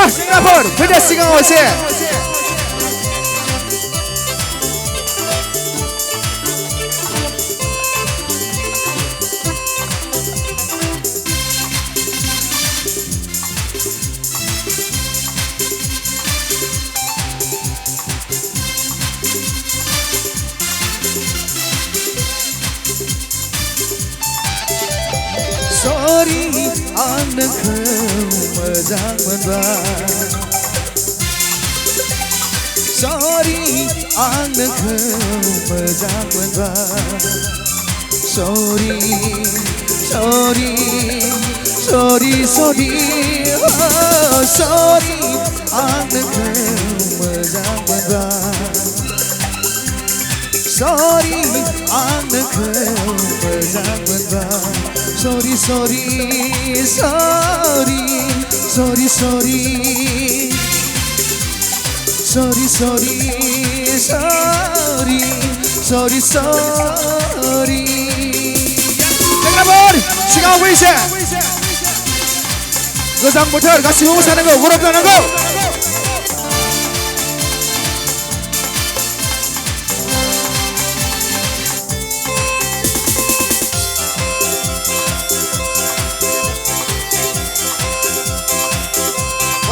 Meriah Singapore finish sigang ose Sorry anakku mezang menbah Sorry anakku mezang menbah Sorry Sorry Sorry Sorry oh, Sorry anakku mezang menbah Sorry anakku mezang menbah Sorry, sorry, sorry, sorry, sorry, sorry, sorry, sorry, sorry, sorry. Singapore, sigaw wise. Gazang putar, kasih mo sana go, gurap na go.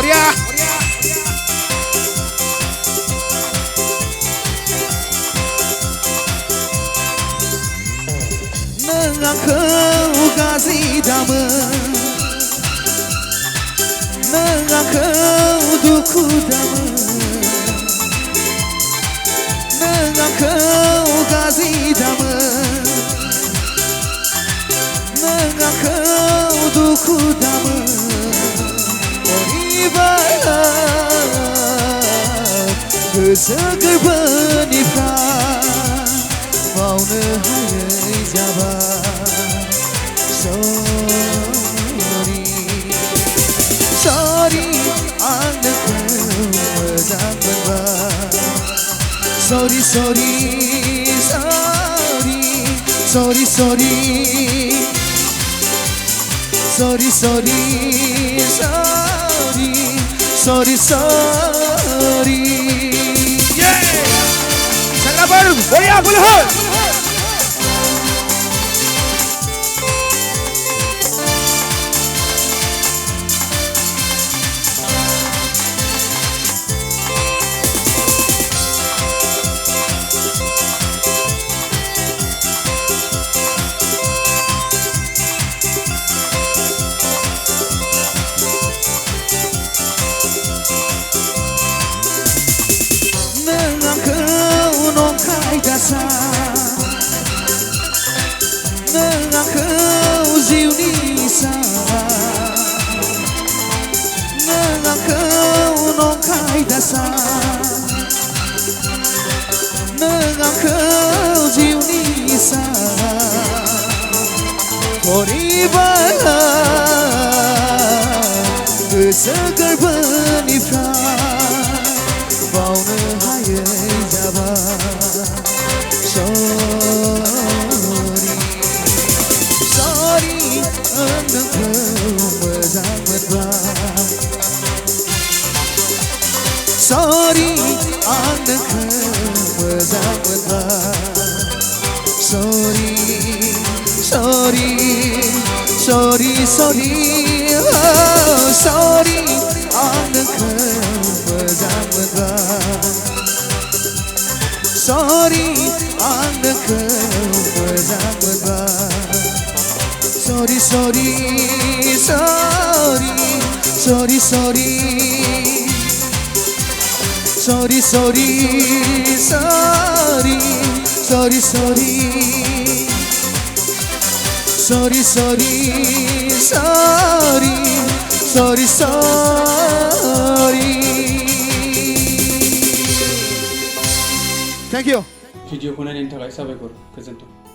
Korea Nengakau kasih damai Nengakau duku damai Nengakau kasih damai Nengakau duku damai Kesegar benifran Mauna hayai jabat Sorry Sorry anakku mezang menbah Sorry, sorry, sorry Sorry, sorry Sorry, sorry, sorry Sorry, sorry Singapore, Korea, Bulhol Nengakau ziu nisa Nengakau nongkai dasar Nengakau ziu nisa Koribalah kesegar benifran Bauna hayai jabat Sorry Sorry anakku mezang menbah Sorry anakku mezang menbah Sorry Sorry Sorry Sorry oh, Sorry anakku mezang menbah Sorry anakku mezang menbah Sorry, sorry, sorry Sorry, sorry Sorry, sorry, sorry Sorry, sorry Sorry, sorry, sorry Sorry, sorry Thank you भिडिअखौ नायनायनि थाखाय साबायखर गोजोन्थों